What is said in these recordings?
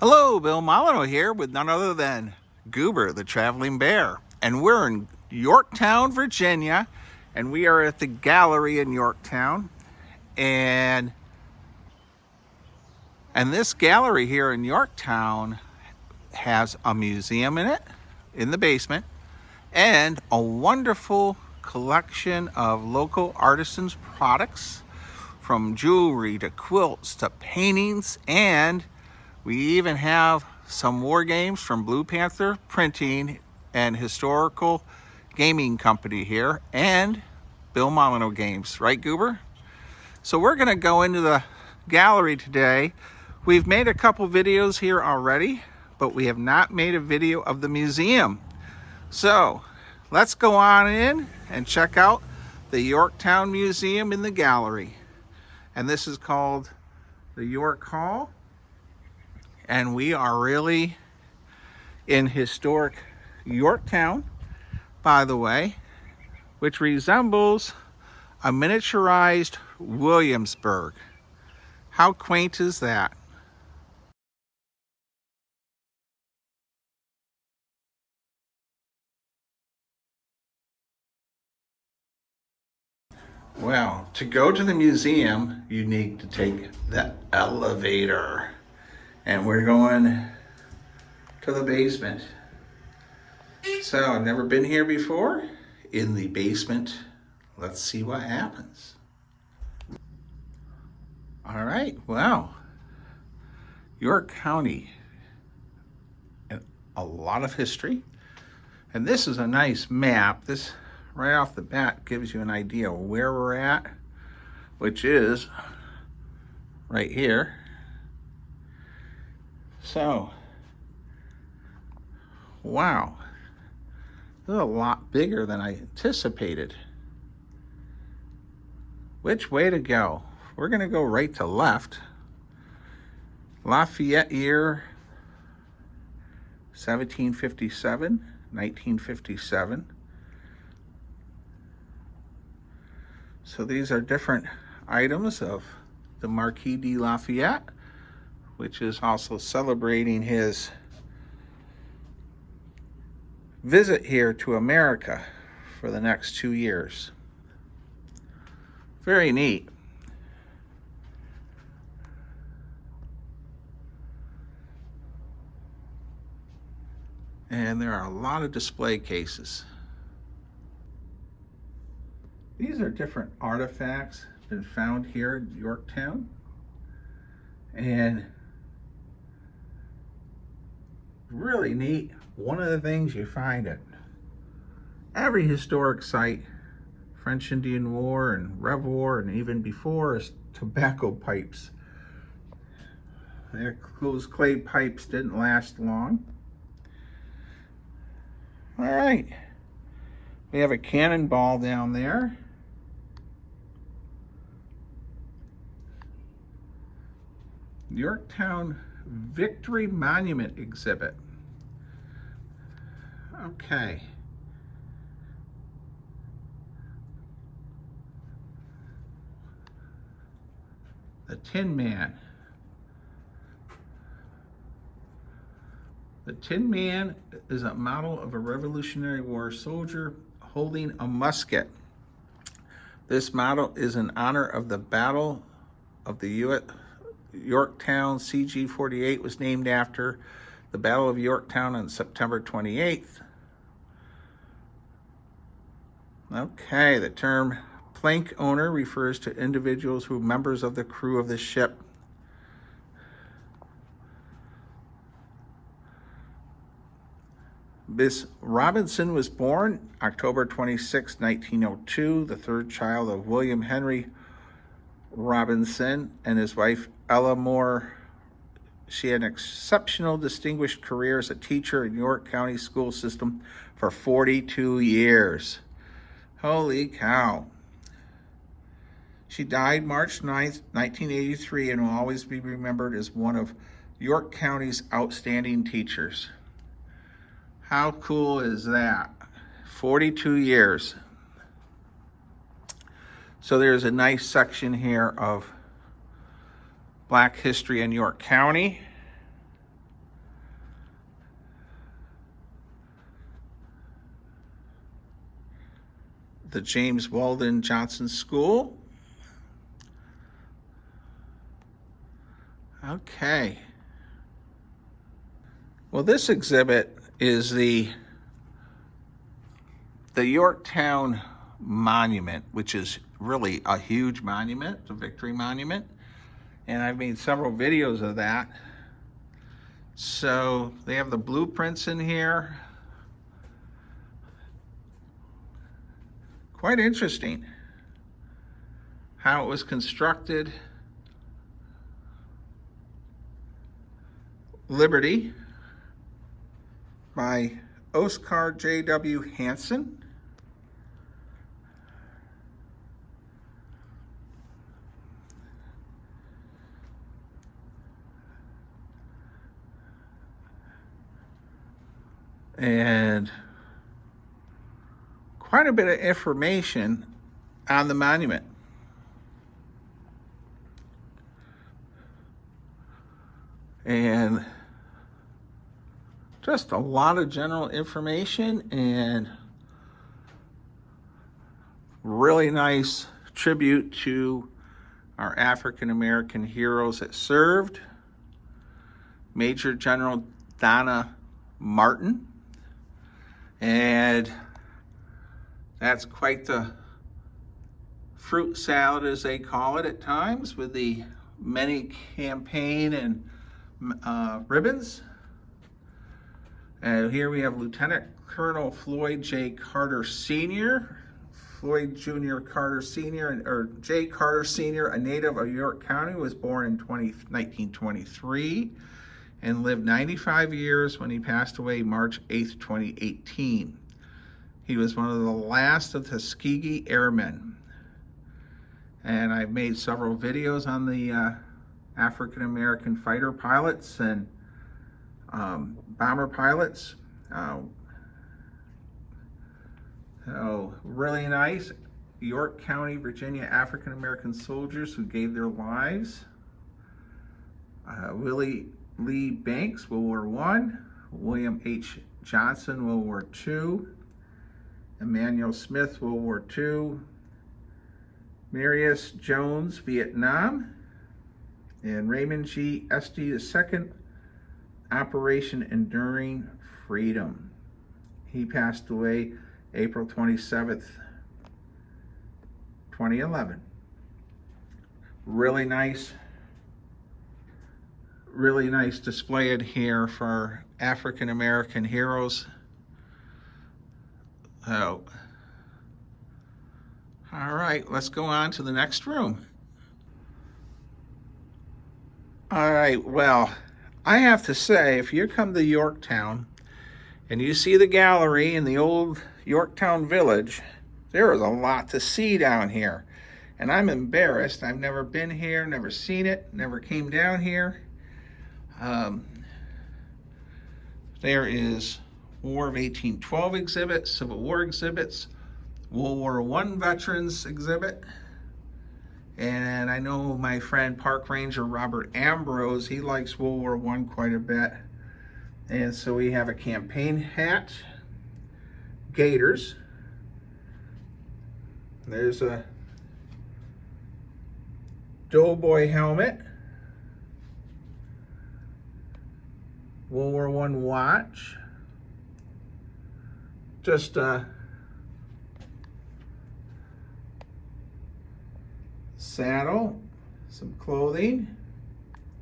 Hello, Bill Molyneux here with none other than Goober, the Traveling Bear. And we're in Yorktown, Virginia, and we are at the gallery in Yorktown. And this gallery here in Yorktown has a museum in it, in the basement, and a wonderful collection of local artisans' products, from jewelry to quilts to paintings, and we even have some war games from Blue Panther Printing and Historical Gaming Company here, and Bill Molyneux Games, right, Goober? So we're gonna go into the gallery today. We've made a couple videos here already, but we have not made a video of the museum. So let's go on in and check out the Yorktown Museum in the gallery. And this is called the York Hall. And we are really in historic Yorktown, by the way, which resembles a miniaturized Williamsburg. How quaint is that? Well, to go to the museum, you need to take the elevator. And we're going to the basement. So, I've never been here before. In the basement, let's see what happens. All right, wow. York County, a lot of history. And this is a nice map. This, right off the bat, gives you an idea of where we're at, which is right here. So, wow, this is a lot bigger than I anticipated. Which way to go? We're gonna go right to left. Lafayette year, 1757, 1957. So these are different items of the Marquis de Lafayette, which is also celebrating his visit here to America for the next 2 years. Very neat. And there are a lot of display cases. These are different artifacts been found here in Yorktown. And really neat. One of the things you find at every historic site, French Indian War and Rev War, and even before, is tobacco pipes. Those clay pipes didn't last long. All right, we have a cannonball down there. Yorktown Victory Monument exhibit. Okay. The Tin Man. The Tin Man is a model of a Revolutionary War soldier holding a musket. This model is in honor of the Battle of the Yorktown. CG-48 was named after the Battle of Yorktown on September 28th. Okay, the term plank owner refers to individuals who are members of the crew of the ship. Miss Robinson was born October 26, 1902, the third child of William Henry Robinson and his wife Ella Moore. She had an exceptional, distinguished career as a teacher in York County school system for 42 years. Holy cow. She died March 9th, 1983, and will always be remembered as one of York County's outstanding teachers. How cool is that? 42 years. So there's a nice section here of Black history in York County. the James Weldon Johnson School. Okay. Well, this exhibit is the Yorktown Monument, which is really a huge monument, the Victory Monument. And I've made several videos of that. So they have the blueprints in here. Quite interesting how it was constructed. Liberty by Oscar J.W. Hansen. And quite a bit of information on the monument. And just a lot of general information and really nice tribute to our African American heroes that served. Major General Donna Martin. And that's quite the fruit salad, as they call it at times, with the many campaign and ribbons. And here we have Lieutenant Colonel Floyd J. Carter Sr., Floyd Jr. Carter Sr., or J. Carter Sr., a native of York County, was born in 1923 and lived 95 years when he passed away March 8th, 2018. He was one of the last of the Tuskegee Airmen. And I've made several videos on the African American fighter pilots and bomber pilots. So really nice. York County, Virginia African American soldiers who gave their lives. Willie Lee Banks, World War I. William H. Johnson, World War II. Emmanuel Smith, World War II. Marius Jones, Vietnam. And Raymond G. Esty II, Operation Enduring Freedom. He passed away April 27th, 2011. Really nice display it here for African American heroes. So, all right, let's go on to the next room. All right, well, I have to say, if you come to Yorktown and you see the gallery in the old Yorktown Village, there is a lot to see down here. And I'm embarrassed. I've never been here, never seen it, never came down here. There is War of 1812 exhibit, Civil War exhibits, World War I veterans exhibit. And I know my friend Park Ranger Robert Ambrose, he likes World War I quite a bit. And so we have a campaign hat, gaiters. There's a Doughboy helmet, World War I watch, just a saddle, some clothing,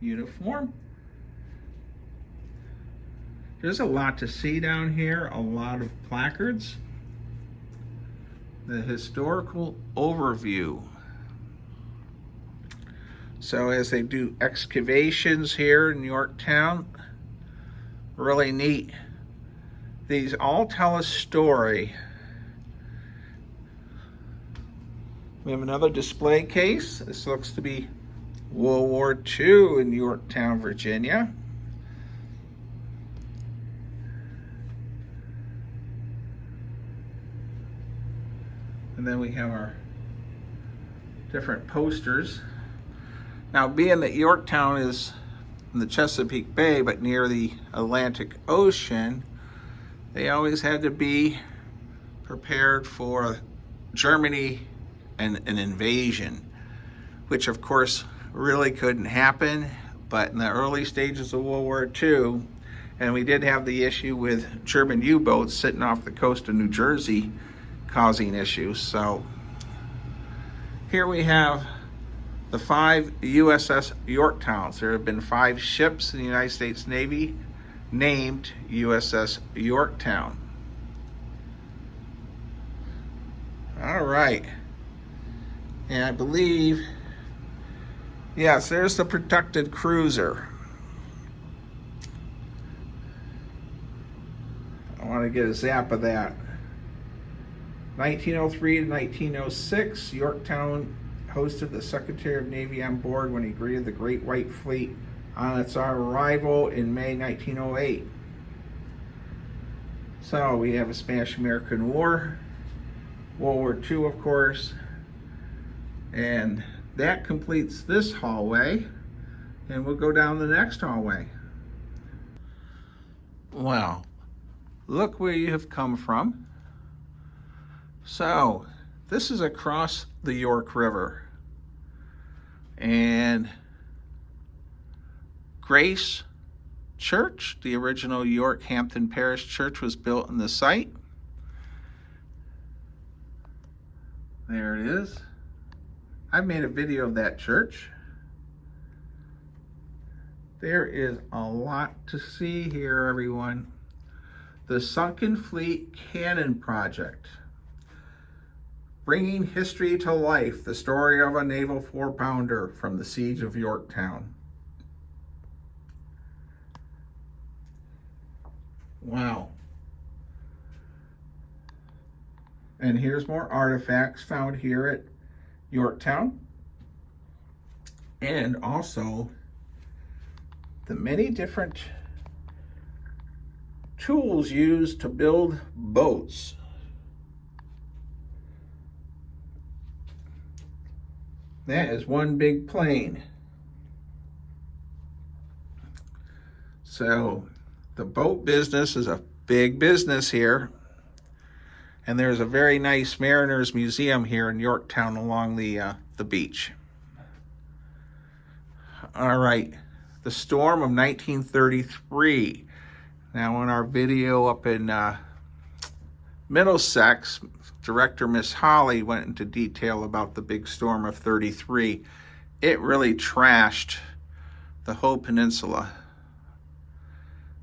uniform. There's a lot to see down here, a lot of placards. The historical overview. So as they do excavations here in Yorktown, really neat. These all tell a story. We have another display case. This looks to be World War II in Yorktown, Virginia. And then we have our different posters. Now, being that Yorktown is in the Chesapeake Bay, but near the Atlantic Ocean, they always had to be prepared for Germany and an invasion, which of course really couldn't happen. But in the early stages of World War II, and we did have the issue with German U-boats sitting off the coast of New Jersey causing issues. So here we have the 5 USS Yorktowns. There have been 5 ships in the United States Navy named USS Yorktown. All right. And I believe, yes, there's the protected cruiser. I want to get a zap of that. 1903 to 1906, Yorktown hosted the Secretary of Navy on board when he greeted the Great White Fleet on its arrival in May 1908. So we have a Spanish-American War, World War II, of course, and that completes this hallway, and we'll go down the next hallway. Well, look where you have come from. So this is across the York River, and Grace Church, the original York Hampton Parish Church, was built in the site. There it is. I've made a video of that church. There is a lot to see here, everyone. The Sunken Fleet Cannon Project. Bringing history to life, the story of a naval 4-pounder from the siege of Yorktown. Wow. And here's more artifacts found here at Yorktown. And also the many different tools used to build boats. That is one big plane. So the boat business is a big business here. And there's a very nice Mariners Museum here in Yorktown along the beach. All right, the storm of 1933. Now in our video up in Middlesex, director Miss Holly went into detail about the big storm of 33. It really trashed the whole peninsula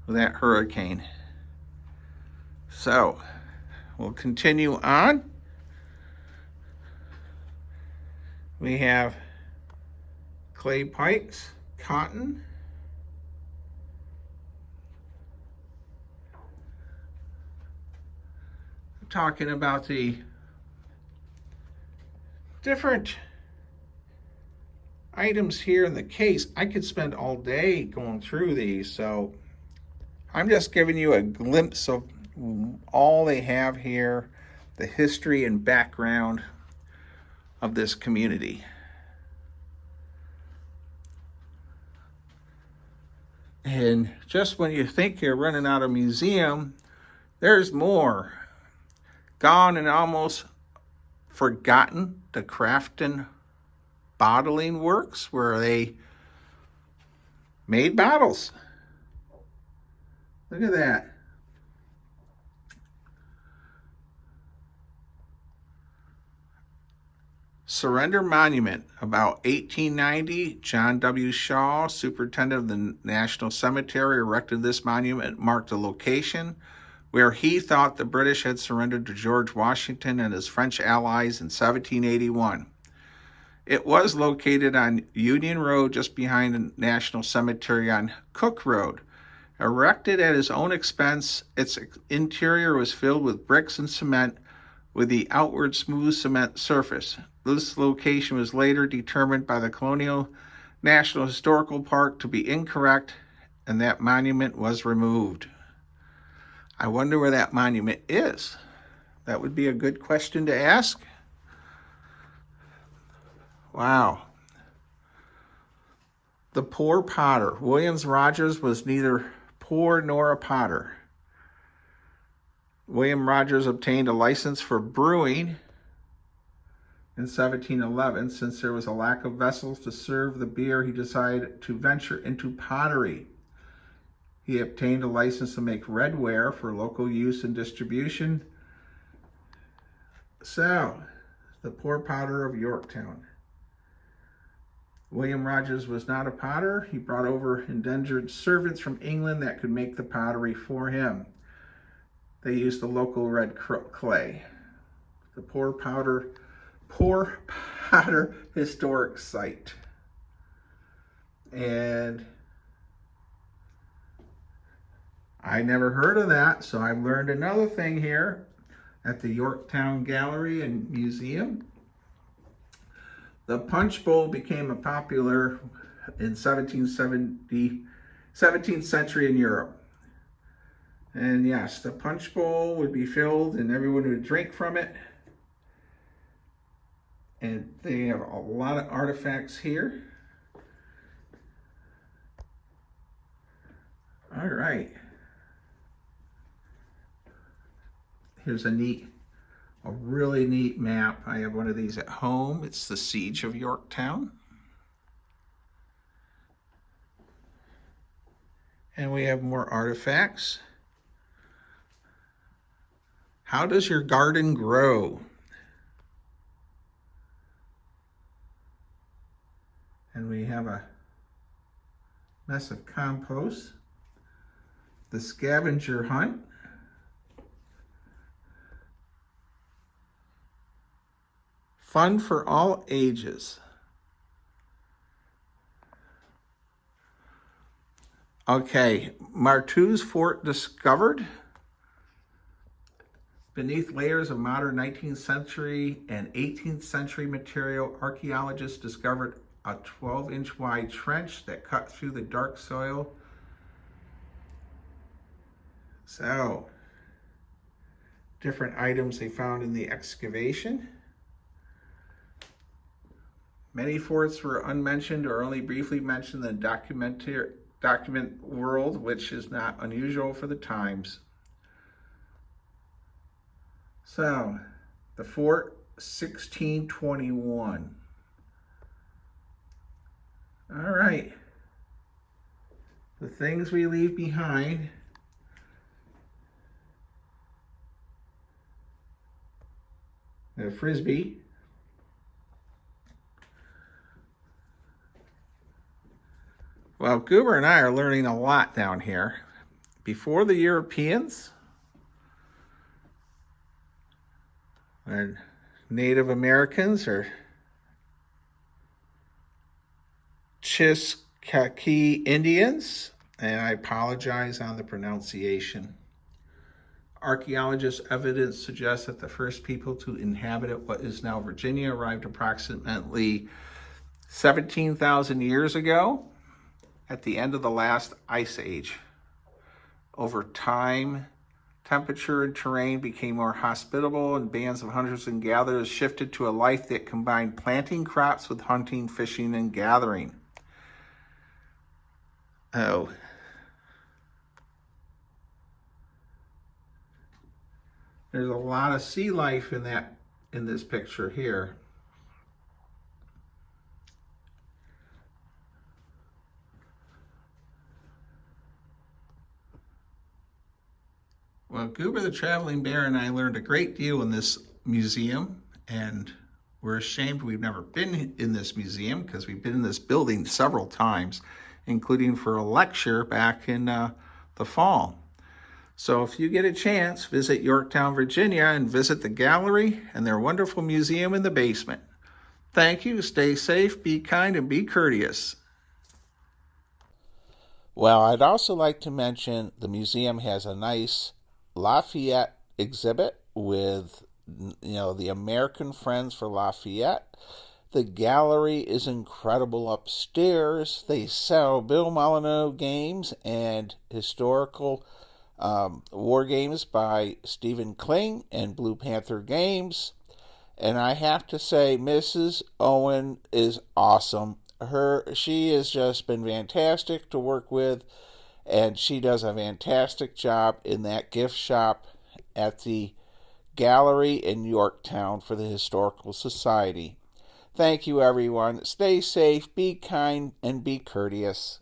with that hurricane. So we'll continue on. We have clay pipes, cotton, talking about the different items here in the case. I could spend all day going through these, so I'm just giving you a glimpse of all they have here, the history and background of this community. And just when you think you're running out of museum, there's more. Gone and almost forgotten, the Crafton bottling works, where they made bottles. Look at that. Surrender Monument, about 1890, John W. Shaw, superintendent of the National Cemetery, erected this monument, marked a location where he thought the British had surrendered to George Washington and his French allies in 1781. It was located on Union Road, just behind the National Cemetery on Cook Road. Erected at his own expense, its interior was filled with bricks and cement with the outward smooth cement surface. This location was later determined by the Colonial National Historical Park to be incorrect, and that monument was removed. I wonder where that monument is. That would be a good question to ask. Wow. The poor potter. Williams Rogers was neither poor nor a potter. William Rogers obtained a license for brewing In 1711, since there was a lack of vessels to serve the beer, he decided to venture into pottery. He obtained a license to make redware for local use and distribution. So, the poor potter of Yorktown. William Rogers was not a potter. He brought over indentured servants from England that could make the pottery for him. They used the local red clay. The Poor Potter Historic Site. And I never heard of that, so I've learned another thing here at the Yorktown Gallery and Museum. The punch bowl became popular in 17th century in Europe. And yes, the punch bowl would be filled and everyone would drink from it. And they have a lot of artifacts here. All right. Here's a really neat map. I have one of these at home. It's the Siege of Yorktown. And we have more artifacts. How does your garden grow? And we have a mess of compost. The scavenger hunt. Fun for all ages. Okay, Martou's Fort discovered. Beneath layers of modern 19th century and 18th century material, archaeologists discovered a 12-inch wide trench that cut through the dark soil. So, different items they found in the excavation. Many forts were unmentioned or only briefly mentioned in the document world, which is not unusual for the times. So, the fort, 1621. All right. The things we leave behind. The Frisbee. Well, Goober and I are learning a lot down here. Before the Europeans, and Native Americans or Chiscaki Indians, and I apologize on the pronunciation. Archaeologists' evidence suggests that the first people to inhabit what is now Virginia arrived approximately 17,000 years ago at the end of the last ice age. Over time, temperature and terrain became more hospitable, and bands of hunters and gatherers shifted to a life that combined planting crops with hunting, fishing, and gathering. Oh. There's a lot of sea life in this picture here. Well, Goober the Traveling Bear and I learned a great deal in this museum, and we're ashamed we've never been in this museum because we've been in this building several times, including for a lecture back in the fall. So if you get a chance, visit Yorktown, Virginia, and visit the gallery and their wonderful museum in the basement. Thank you. Stay safe, be kind, and be courteous. Well, I'd also like to mention the museum has a nice Lafayette exhibit with, the American Friends for Lafayette. The gallery is incredible upstairs. They sell Bill Molyneux games and historical war games by Stephen Kling and Blue Panther Games. And I have to say, Mrs. Owen is awesome. She has just been fantastic to work with, and she does a fantastic job in that gift shop at the gallery in Yorktown for the Historical Society. Thank you, everyone. Stay safe, be kind, and be courteous.